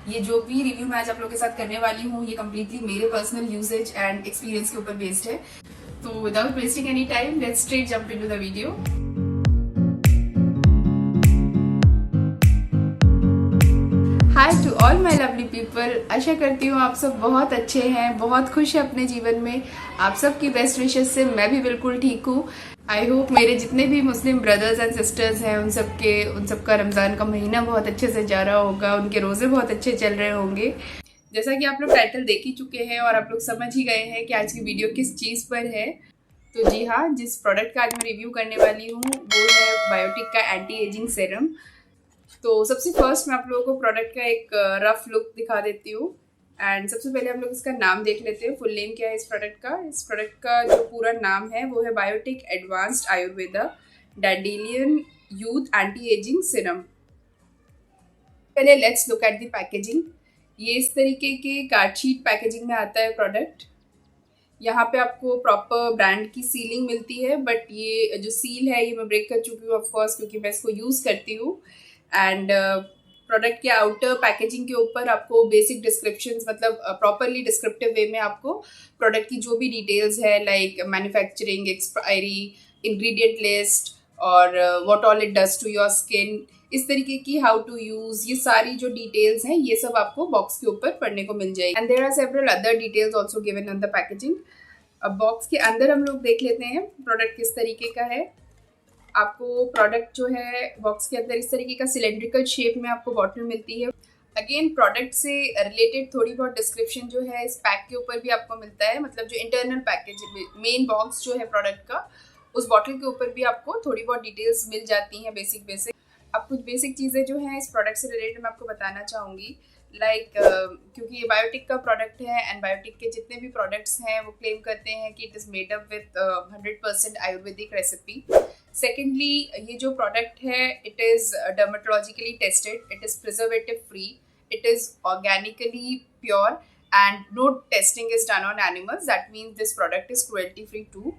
ये जो भी रिव्यू मैं आज आप लोगों के साथ करने वाली हूँ ये कम्प्लीटली मेरे पर्सनल यूजेज एंड एक्सपीरियंस के ऊपर बेस्ड है। तो without wasting any time let's straight jump into the video. Hi to all my lovely people, आशा करती हूँ आप सब बहुत अच्छे हैं, बहुत खुश हैं अपने जीवन में। आप सबकी बेस्ट विशेस से मैं भी बिल्कुल ठीक हूँ। आई होप मेरे जितने भी मुस्लिम ब्रदर्स एंड सिस्टर्स हैं उन सबका रमज़ान का महीना बहुत अच्छे से जा रहा होगा, उनके रोज़े बहुत अच्छे चल रहे होंगे। जैसा कि आप लोग टाइटल देख ही चुके हैं और आप लोग समझ ही गए हैं कि आज की वीडियो किस चीज़ पर है। तो जी हाँ, जिस प्रोडक्ट का आज मैं रिव्यू करने वाली हूँ वो है बायोटिक का एंटी एजिंग सेरम। तो सबसे फर्स्ट मैं आप लोगों को प्रोडक्ट का एक रफ लुक दिखा देती हूँ। एंड सबसे पहले हम लोग इसका नाम देख लेते हैं। फुल नेम क्या है इस प्रोडक्ट का जो पूरा नाम है वो है Biotique advanced Ayurveda dandelion youth anti ageing serum. पहले let's look at the packaging. ये इस तरीके के कार्डशीट पैकेजिंग में आता है प्रोडक्ट। यहाँ पे आपको प्रॉपर ब्रांड की सीलिंग मिलती है, बट ये जो सील है ये मैं ब्रेक कर चुकी हूँ ऑफकोर्स, क्योंकि मैं इसको यूज़ करती हूँ। एंड प्रोडक्ट के आउटर पैकेजिंग के ऊपर आपको बेसिक डिस्क्रिप्शंस, मतलब प्रॉपरली डिस्क्रिप्टिव वे में आपको प्रोडक्ट की जो भी डिटेल्स है like manufacturing, expiry, ingredient list और what all it does to your skin, इस तरीके की हाउ टू यूज़, ये सारी जो डिटेल्स हैं ये सब आपको बॉक्स के ऊपर पढ़ने को मिल जाएगी। And there are several other details also given on the packaging. अब बॉक्स के अंदर हम लोग देख लेते हैं प्रोडक्ट किस तरीके का है। आपको प्रोडक्ट जो है बॉक्स के अंदर इस तरीके का सिलेंड्रिकल शेप में आपको बॉटल मिलती है। अगेन प्रोडक्ट से रिलेटेड थोड़ी बहुत डिस्क्रिप्शन जो है इस पैक के ऊपर भी आपको मिलता है, मतलब जो इंटरनल पैकेज मेन बॉक्स जो है प्रोडक्ट का उस बॉटल के ऊपर भी आपको थोड़ी बहुत डिटेल्स मिल जाती हैं बेसिक। अब कुछ बेसिक चीज़ें जो हैं इस प्रोडक्ट से रिलेटेड मैं आपको बताना चाहूँगी। क्योंकि ये बायोटिक का प्रोडक्ट है एंड बायोटिक के जितने भी प्रोडक्ट्स हैं वो क्लेम करते हैं कि it is made up with 100% Ayurvedic recipe. Secondly, ये जो प्रोडक्ट है it is dermatologically tested, it is preservative free, it is organically pure and no testing is done on animals, that means this product is cruelty free too.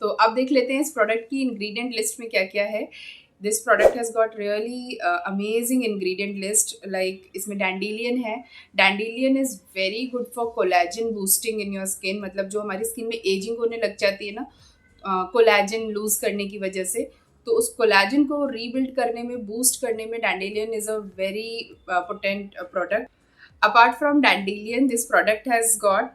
तो अब देख लेते हैं इस product की इंग्रेडिएंट लिस्ट में क्या क्या है। This product has got really amazing ingredient list. Like इसमें डैंडेलियन है। Dandelion is very good for collagen boosting in your skin, मतलब जो हमारी स्किन में एजिंग होने लग जाती है ना कोलैजन लूज करने की वजह से, तो उस कोलैजन को रीबिल्ड करने में, बूस्ट करने में dandelion is a very potent product. Apart from dandelion this product has got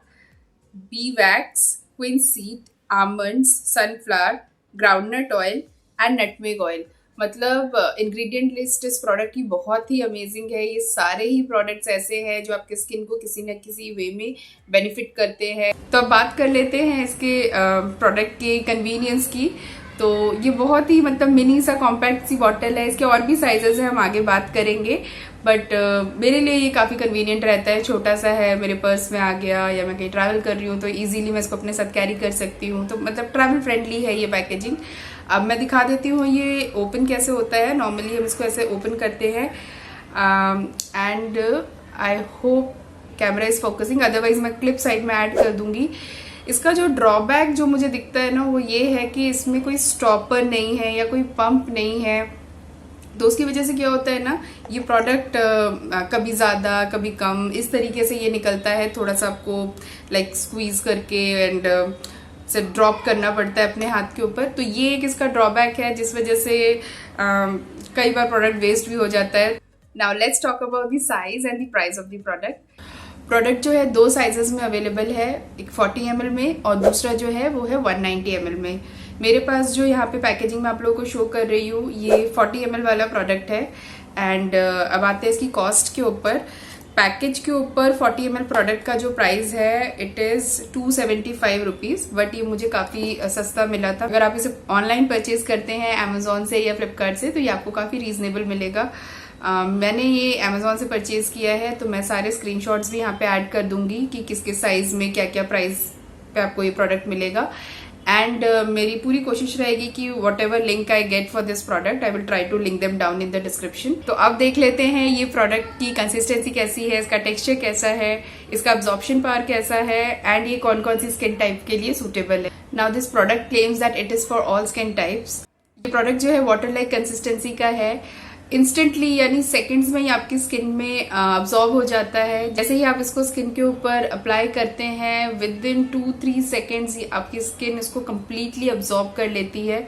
bee wax, quince seed, almonds, sunflower, groundnut oil and nutmeg oil. मतलब इंग्रेडिएंट लिस्ट इस प्रोडक्ट की बहुत ही अमेजिंग है। ये सारे ही प्रोडक्ट्स ऐसे हैं जो आपके स्किन को किसी न किसी वे में बेनिफिट करते हैं। तो अब बात कर लेते हैं इसके प्रोडक्ट के कन्वीनियंस की। तो ये बहुत ही मतलब मिनी सा कॉम्पैक्ट सी बॉटल है। इसके और भी साइजेस हैं, हम आगे बात करेंगे, बट मेरे लिए ये काफ़ी कन्वीनियंट रहता है। छोटा सा है, मेरे पर्स में आ गया या मैं कहीं ट्रैवल कर रही हूँ तो इजीली मैं इसको अपने साथ कैरी कर सकती हूँ। तो मतलब ट्रैवल फ्रेंडली है ये पैकेजिंग। अब मैं दिखा देती हूँ ये ओपन कैसे होता है। नॉर्मली हम इसको ऐसे ओपन करते हैं and I hope camera is focusing, otherwise मैं क्लिप साइड में ऐड कर दूँगी। इसका जो ड्रॉबैक जो मुझे दिखता है ना वो ये है कि इसमें कोई स्टॉपर नहीं है या कोई पंप नहीं है। तो उसकी वजह से क्या होता है ना, ये प्रोडक्ट कभी ज़्यादा कभी कम इस तरीके से ये निकलता है। थोड़ा सा आपको लाइक स्क्वीज़ करके एंड से ड्रॉप करना पड़ता है अपने हाथ के ऊपर। तो ये एक इसका ड्रॉबैक है जिस वजह से कई बार प्रोडक्ट वेस्ट भी हो जाता है। Now let's talk about the size and the price of the product जो है 2 साइजेस में अवेलेबल है, एक 40 ml में और दूसरा जो है वो है 190 ml में। मेरे पास जो यहाँ पे पैकेजिंग में आप लोगों को शो कर रही हूँ ये 40 ml वाला प्रोडक्ट है। एंड अब आते हैं इसकी कॉस्ट के ऊपर। पैकेज के ऊपर 40 ml प्रोडक्ट का जो प्राइस है इट इज़ 275 रुपीज़, बट ये मुझे काफ़ी सस्ता मिला था। अगर आप इसे ऑनलाइन परचेज करते हैं अमेजोन से या फ्लिपकार्ट से तो ये आपको काफ़ी रीजनेबल मिलेगा। मैंने ये अमेजोन से परचेज़ किया है, तो मैं सारे स्क्रीनशॉट्स भी यहाँ पे ऐड कर दूंगी कि किस किस साइज़ में क्या क्या प्राइस पे आपको ये प्रोडक्ट मिलेगा। एंड मेरी पूरी कोशिश रहेगी कि whatever link I get for this product I will try to link them down in the description. तो अब देख लेते हैं ये प्रोडक्ट की कंसिस्टेंसी कैसी है, इसका टेक्सचर कैसा है, इसका अब्जॉर्प्शन पावर कैसा है एंड ये कौन कौन सी स्किन टाइप के लिए सूटेबल है। Now this product claims that it is for all skin types. ये प्रोडक्ट जो है वाटर लाइक कंसिस्टेंसी का है इंस्टेंटली यानी सेकंड्स में ही आपकी स्किन में अब्जॉर्ब हो जाता है। जैसे ही आप इसको स्किन के ऊपर अप्लाई करते हैं, विद इन 2-3 सेकेंड्स आपकी स्किन इसको कम्प्लीटली अब्जॉर्ब कर लेती है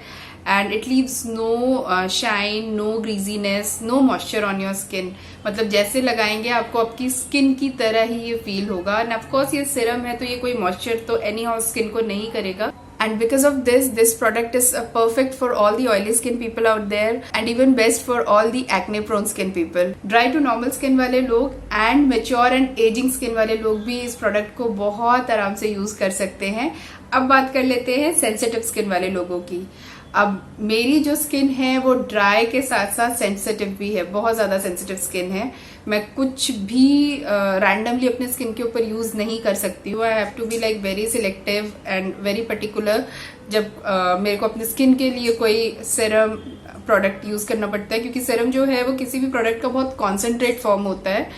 and it leaves no shine, no greasiness, no moisture on your skin. मतलब जैसे लगाएंगे आपको आपकी स्किन की तरह ही ये फील होगा। एंड ऑफकोर्स ये सीरम है तो ये कोई मॉइस्चर तो एनी हाउ स्किन को नहीं करेगा। And because of this product is perfect for all the oily skin people out there and even best for all the acne prone skin people. Dry to normal skin वाले लोग and mature and aging skin वाले लोग भी इस product को बहुत आराम से यूज कर सकते हैं। अब बात कर लेते हैं सेंसिटिव स्किन वाले लोगों की। अब मेरी जो स्किन है वो ड्राई के साथ साथ सेंसिटिव भी है, बहुत ज़्यादा सेंसिटिव स्किन है। मैं कुछ भी रैंडमली अपने स्किन के ऊपर यूज़ नहीं कर सकती हूँ। I have to be like very selective and very particular जब मेरे को अपनी स्किन के लिए कोई सीरम प्रोडक्ट यूज़ करना पड़ता है, क्योंकि सीरम जो है वो किसी भी प्रोडक्ट का बहुत कॉन्सेंट्रेट फॉर्म होता है।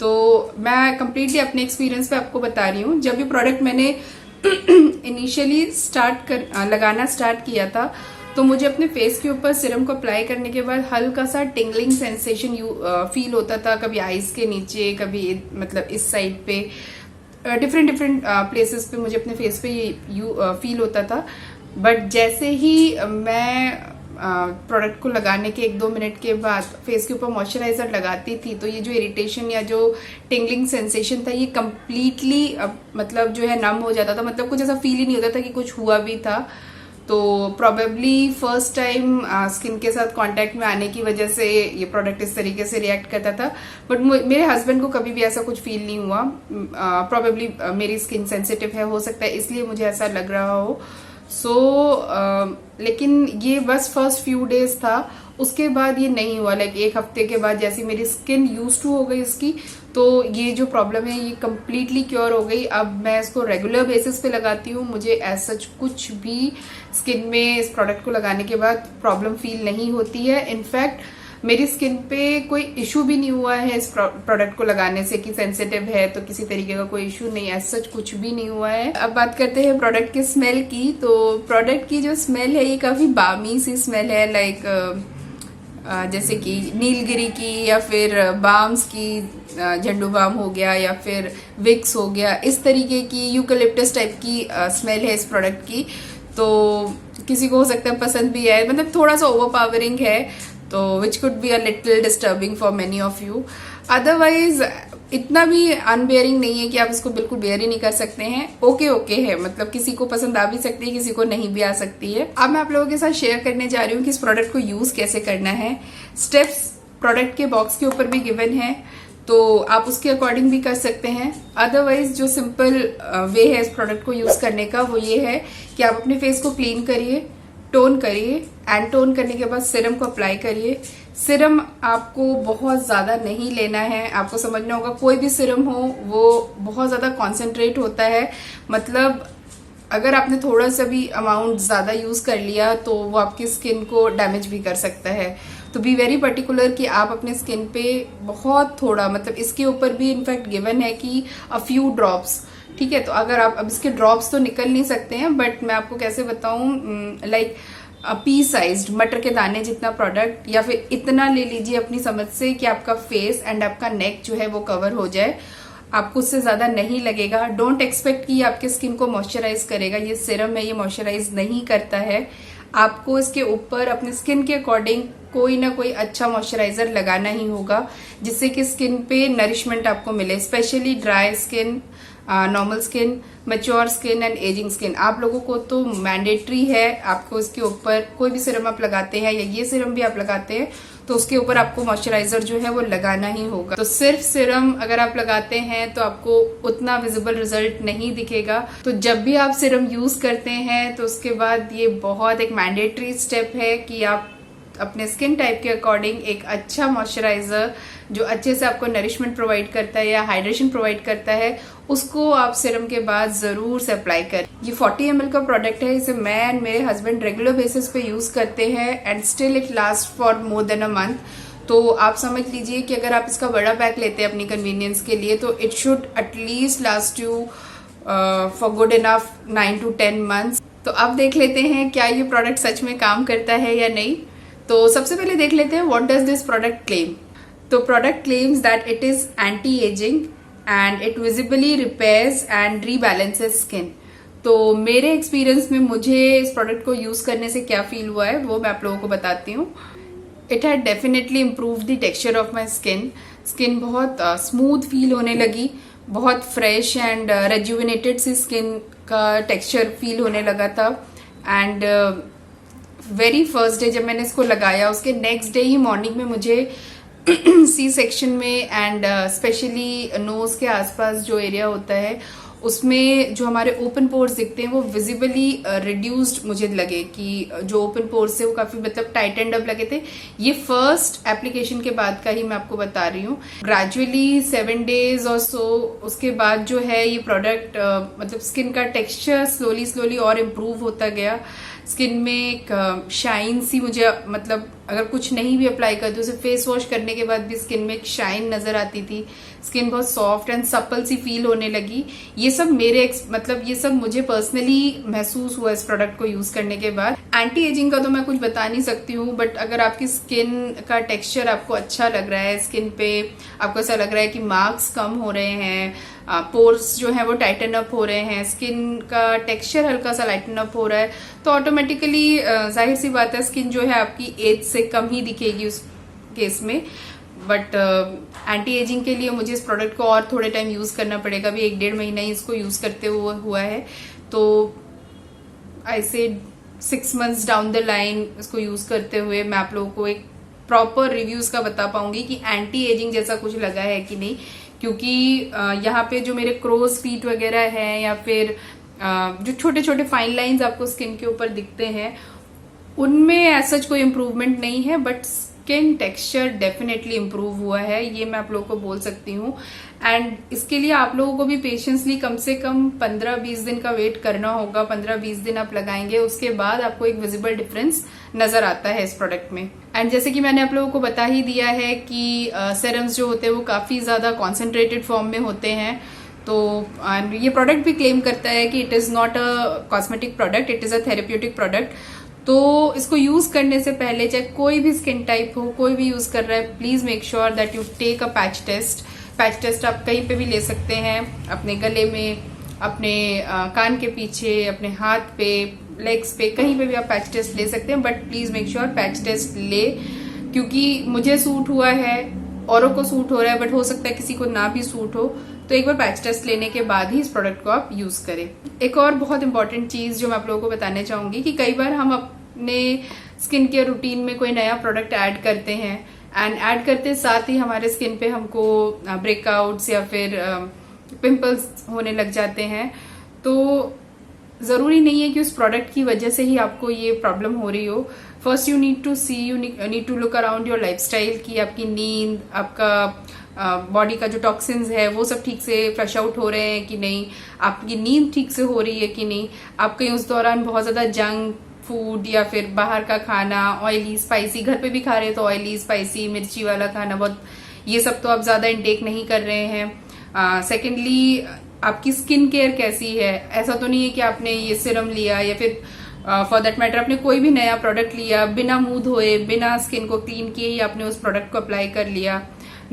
तो मैं कम्प्लीटली अपने एक्सपीरियंस पे आपको बता रही हूँ। जब भी प्रोडक्ट मैंने इनिशियली लगाना स्टार्ट किया था तो मुझे अपने फेस के ऊपर सीरम को अप्लाई करने के बाद हल्का सा टिंगलिंग सेंसेशन फील होता था, कभी आईज के नीचे, कभी मतलब इस साइड पे, डिफरेंट प्लेसेस पे मुझे अपने फेस पे ये फील होता था। बट जैसे ही मैं प्रोडक्ट को लगाने के 1-2 मिनट के बाद फेस के ऊपर मॉइस्चराइजर लगाती थी तो ये जो इरिटेशन या जो टिंगलिंग सेंसेशन था ये कम्प्लीटली मतलब जो है नम हो जाता था। मतलब कुछ ऐसा फील ही नहीं होता था कि कुछ हुआ भी था। तो प्रोबेबली फर्स्ट टाइम स्किन के साथ कांटेक्ट में आने की वजह से ये प्रोडक्ट इस तरीके से रिएक्ट करता था। बट मेरे हस्बैंड को कभी भी ऐसा कुछ फील नहीं हुआ। प्रोबेबली मेरी स्किन सेंसिटिव है, हो सकता है इसलिए मुझे ऐसा लग रहा हो। लेकिन ये बस फर्स्ट फ्यू डेज था, उसके बाद ये नहीं हुआ। लाइक 1 हफ्ते के बाद जैसी मेरी स्किन यूज टू हो गई इसकी, तो ये जो प्रॉब्लम है ये कम्प्लीटली क्योर हो गई। अब मैं इसको रेगुलर बेसिस पे लगाती हूँ। मुझे ऐसा कुछ भी स्किन में इस प्रोडक्ट को लगाने के बाद प्रॉब्लम फील नहीं होती है। इनफैक्ट मेरी स्किन पे कोई इशू भी नहीं हुआ है इस प्रोडक्ट को लगाने से कि सेंसिटिव है तो किसी तरीके का कोई इशू नहीं, ऐसा कुछ भी नहीं हुआ है। अब बात करते हैं प्रोडक्ट की स्मेल की। तो प्रोडक्ट की जो स्मेल है ये काफी बामी सी स्मेल है, लाइक जैसे कि नीलगिरी की या फिर बाम्स की, झंडू बाम हो गया या फिर विक्स हो गया, इस तरीके की यूकलिप्टस टाइप की स्मेल है इस प्रोडक्ट की। तो किसी को हो सकता है पसंद भी है, मतलब थोड़ा सा ओवरपावरिंग है, तो which could be a little disturbing for many of you. Otherwise इतना भी अनबेयरिंग नहीं है कि आप इसको बिल्कुल बेयर ही नहीं कर सकते हैं। ओके है, मतलब किसी को पसंद आ भी सकती है, किसी को नहीं भी आ सकती है। अब मैं आप लोगों के साथ शेयर करने जा रही हूँ कि इस प्रोडक्ट को यूज कैसे करना है। स्टेप्स प्रोडक्ट के बॉक्स के ऊपर भी गिवन है, तो आप उसके अकॉर्डिंग भी कर सकते हैं। अदरवाइज जो सिंपल वे है इस प्रोडक्ट को यूज करने का वो ये है कि आप अपने फेस को क्लीन करिए, टोन करिए एंड टोन करने के बाद सीरम को अप्लाई करिए। सीरम आपको बहुत ज़्यादा नहीं लेना है, आपको समझना होगा कोई भी सीरम हो वो बहुत ज़्यादा कॉन्सेंट्रेट होता है। मतलब अगर आपने थोड़ा सा भी अमाउंट ज़्यादा यूज़ कर लिया तो वो आपकी स्किन को डैमेज भी कर सकता है। तो बी वेरी पर्टिकुलर कि आप अपने स्किन पे बहुत थोड़ा, मतलब इसके ऊपर भी इनफैक्ट गिवन है कि अ फ्यू ड्रॉप्स, ठीक है। तो अगर आप, अब इसके ड्रॉप्स तो निकल नहीं सकते हैं, बट मैं आपको कैसे बताऊं, लाइक पी साइज्ड मटर के दाने जितना प्रोडक्ट या फिर इतना ले लीजिए अपनी समझ से कि आपका फेस एंड आपका नेक जो है वो कवर हो जाए। आपको उससे ज्यादा नहीं लगेगा। डोंट एक्सपेक्ट कि ये आपके स्किन को मॉइस्चराइज करेगा। ये सीरम है, ये मॉइस्चराइज नहीं करता है। आपको इसके ऊपर अपने स्किन के अकॉर्डिंग कोई ना कोई अच्छा मॉइस्चराइजर लगाना ही होगा जिससे कि स्किन पे नरिशमेंट आपको मिले, specially dry skin, normal skin, mature skin and ageing skin. आप लोगों को तो मैंडेटरी है, आपको इसके ऊपर कोई भी सीरम आप लगाते हैं या ये सीरम भी आप लगाते हैं तो उसके ऊपर आपको मॉइस्चराइजर जो है वो लगाना ही होगा। तो सिर्फ सीरम अगर आप लगाते हैं तो आपको उतना विजिबल रिजल्ट नहीं दिखेगा। तो जब भी आप सीरम यूज करते हैं तो उसके बाद ये बहुत एक मैंडेटरी स्टेप है कि आप अपने स्किन टाइप के अकॉर्डिंग एक अच्छा मॉइस्चराइजर जो अच्छे से आपको नरिशमेंट प्रोवाइड करता है या हाइड्रेशन प्रोवाइड करता है उसको आप सीरम के बाद जरूर से अप्लाई करें। ये 40 ml का प्रोडक्ट है, इसे मैं एंड मेरे हस्बैंड रेगुलर बेसिस पे यूज करते हैं and still it last for more than a month. तो आप समझ लीजिए कि अगर आप इसका बड़ा पैक लेते हैं अपनी कन्वीनियंस के लिए तो it should at least last you for good enough 9 to 10 months। तो अब देख लेते हैं क्या ये प्रोडक्ट सच में काम करता है या नहीं। तो सबसे पहले देख लेते हैं what does this product claim. तो product claims that it is anti ageing and it visibly repairs and rebalances skin. तो मेरे एक्सपीरियंस में मुझे इस प्रोडक्ट को यूज करने से क्या फील हुआ है वो मैं आप लोगों को बताती हूँ। It had definitely improve the texture of my skin. Skin बहुत स्मूथ फील होने लगी, बहुत fresh and rejuvenated C skin का टेक्सचर फील होने लगा था। एंड वेरी फर्स्ट डे जब मैंने इसको लगाया, उसके नेक्स्ट डे ही मॉर्निंग में मुझे सी सेक्शन में एंड स्पेशली नोज के आसपास जो एरिया होता है उसमें जो हमारे ओपन पोर्स दिखते हैं वो विजिबली रिड्यूस्ड मुझे लगे कि जो ओपन पोर्स है वो काफी मतलब टाइटेंड अप लगे थे। ये फर्स्ट एप्लीकेशन के बाद का ही मैं आपको बता रही हूँ। ग्रेजुअली 7 days और सो उसके बाद जो है ये प्रोडक्ट मतलब स्किन का टेक्सचर स्लोली और इम्प्रूव होता गया। स्किन में एक शाइन सी मुझे मतलब अगर कुछ नहीं भी अप्लाई करती उसे फेस वॉश करने के बाद भी स्किन में एक शाइन नजर आती थी। स्किन बहुत सॉफ्ट एंड सपल सी फील होने लगी। ये सब ये सब मुझे पर्सनली महसूस हुआ इस प्रोडक्ट को यूज करने के बाद। एंटी एजिंग का तो मैं कुछ बता नहीं सकती हूँ, बट अगर आपकी स्किन का टेक्सचर आपको अच्छा लग रहा है, स्किन पे आपको ऐसा लग रहा है कि मार्क्स कम हो रहे हैं, पोर्स जो है वो टाइटन अप हो रहे हैं, स्किन का टेक्सचर हल्का सा लाइटन अप हो रहा है, तो ऑटोमेटिकली जाहिर सी बात है स्किन जो है आपकी एज से कम ही दिखेगी उस केस में। बट एंटी एजिंग के लिए मुझे इस प्रोडक्ट को और थोड़े टाइम यूज करना पड़ेगा। अभी 1-1.5 महीना ही इसको यूज करते हुआ है, तो ऐसे 6 months डाउन द लाइन इसको यूज करते हुए मैं आप लोगों को एक प्रॉपर रिव्यूज का बता पाऊंगी कि एंटी एजिंग जैसा कुछ लगा है कि नहीं। क्योंकि यहाँ पे जो मेरे क्रोज फीट वगैरह हैं या फिर जो छोटे छोटे फाइन लाइंस आपको स्किन के ऊपर दिखते हैं उनमें ऐसा कोई इम्प्रूवमेंट नहीं है, but skin texture definitely improve हुआ है, ये मैं आप लोगों को बोल सकती हूँ। एंड इसके लिए आप लोगों को भी पेशेंसली कम से कम 15-20 दिन का वेट करना होगा। 15-20 दिन आप लगाएंगे, उसके बाद आपको एक विजिबल डिफरेंस नजर आता है इस प्रोडक्ट में। एंड जैसे कि मैंने आप लोगों को बता ही दिया है कि सेरम्स जो होते हैं वो काफी ज्यादा कॉन्सेंट्रेटेड फॉर्म में होते हैं। तो ये प्रोडक्ट भी क्लेम करता है कि it is not a cosmetic product, it is a therapeutic product. तो इसको यूज करने से पहले चाहे कोई भी स्किन टाइप हो, कोई भी यूज कर रहा है, please make sure that you take a patch test. Patch test आप कहीं पे भी ले सकते हैं, अपने गले में, अपने कान के पीछे, अपने हाथ पे, लेग्स पे, कहीं पे भी आप पैच टेस्ट ले सकते हैं। But please make sure patch test ले, क्योंकि मुझे सूट हुआ है, औरों को सूट हो रहा है, बट हो सकता है किसी को ना भी सूट हो। तो एक बार पैच टेस्ट लेने के बाद ही इस प्रोडक्ट को आप यूज करें। एक और बहुत इंपॉर्टेंट चीज जो मैं आप लोगों को बताने चाहूंगी कि कई बार हम अपने स्किन केयर रूटीन में कोई नया प्रोडक्ट ऐड करते हैं एंड ऐड करते साथ ही हमारे स्किन पे हमको ब्रेकआउट्स या फिर पिंपल्स होने लग जाते हैं। तो जरूरी नहीं है कि उस प्रोडक्ट की वजह से ही आपको ये प्रॉब्लम हो रही हो। First you need to look around your lifestyle कि आपकी नींद, आपका बॉडी का जो टॉक्सिन्स है वो सब ठीक से फ्लश आउट हो रहे हैं कि नहीं, आपकी नींद ठीक से हो रही है कि नहीं, आप कहीं उस दौरान बहुत ज्यादा जंक फूड या फिर बाहर का खाना, ऑयली स्पाइसी, घर पे भी खा रहे हैं तो ऑयली स्पाइसी मिर्ची वाला खाना बहुत, ये सब तो आप ज्यादा इंटेक नहीं कर रहे हैं। सेकेंडली आपकी स्किन केयर कैसी है, ऐसा तो नहीं है कि आपने ये सिरम लिया या फिर फॉर दैट मैटर आपने कोई भी नया प्रोडक्ट लिया, बिना मुंह धोए, बिना स्किन को क्लीन किए ही आपने उस प्रोडक्ट को अप्लाई कर लिया।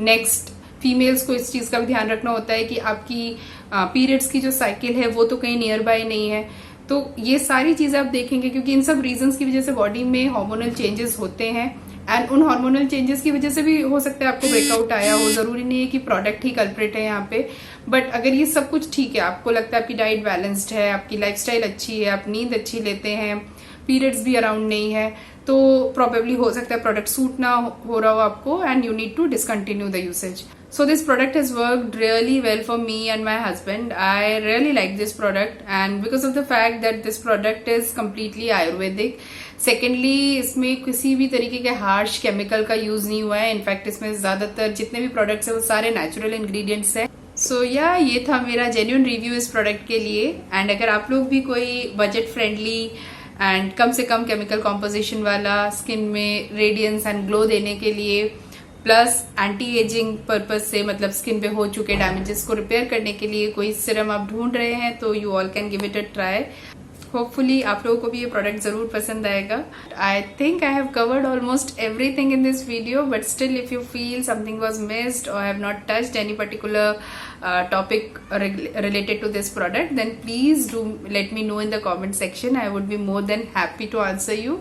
नेक्स्ट, फीमेल्स को इस चीज का भी ध्यान रखना होता है कि आपकी पीरियड्स की जो साइकिल है वो तो कहीं नियर बाय नहीं है। तो ये सारी चीजें आप देखेंगे, क्योंकि इन सब रीजंस की वजह से बॉडी में हार्मोनल चेंजेस होते हैं एंड उन हार्मोनल चेंजेस की वजह से भी हो सकता है आपको ब्रेकआउट आया हो। जरूरी नहीं है कि प्रोडक्ट ही कल्प्रिट है यहाँ पे, बट अगर ये सब कुछ ठीक है, आपको लगता है आपकी डाइट बैलेंस्ड है, आपकी लाइफस्टाइल अच्छी है, आप नींद अच्छी लेते हैं, पीरियड्स भी अराउंड नहीं है, तो प्रोबेबली हो सकता है प्रोडक्ट सूट ना हो रहा हो आपको and you need to discontinue the usage. So this product has worked really well for me and my husband. I really like this product and because of the fact that this product is completely Ayurvedic. Secondly, इसमें किसी भी तरीके के harsh chemical का use नहीं हुआ है। In fact इसमें ज्यादातर जितने भी प्रोडक्ट्स है वो सारे नेचुरल इंग्रेडिएंट्स है। सो ये था मेरा जेन्युइन रिव्यू इस प्रोडक्ट के लिए। एंड अगर आप लोग भी कोई बजट फ्रेंडली एंड कम से कम केमिकल कॉम्पोजिशन वाला, स्किन में रेडियंस एंड ग्लो देने के लिए प्लस एंटी एजिंग पर्पज से, मतलब स्किन पे हो चुके डैमेजेस को रिपेयर करने के लिए कोई सिरम आप ढूंढ रहे हैं तो you all can give it a try. Hopefully आप लोगों को भी ये प्रोडक्ट ज़रूर पसंद आएगा. I think I have covered almost everything in this video, but still if you feel something was missed or have not touched any particular topic related to this product, then please do let me know in the comment section. I would be more than happy to answer you.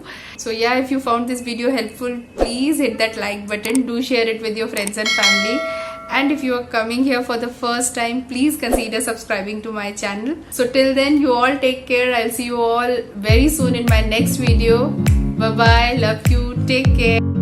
So yeah, if you found this video helpful, please hit that like button. Do share it with your friends and family. And if you are coming here for the first time, please consider subscribing to my channel. So till then, you all take care. I'll see you all very soon in my next video. Bye bye. Love you. Take care.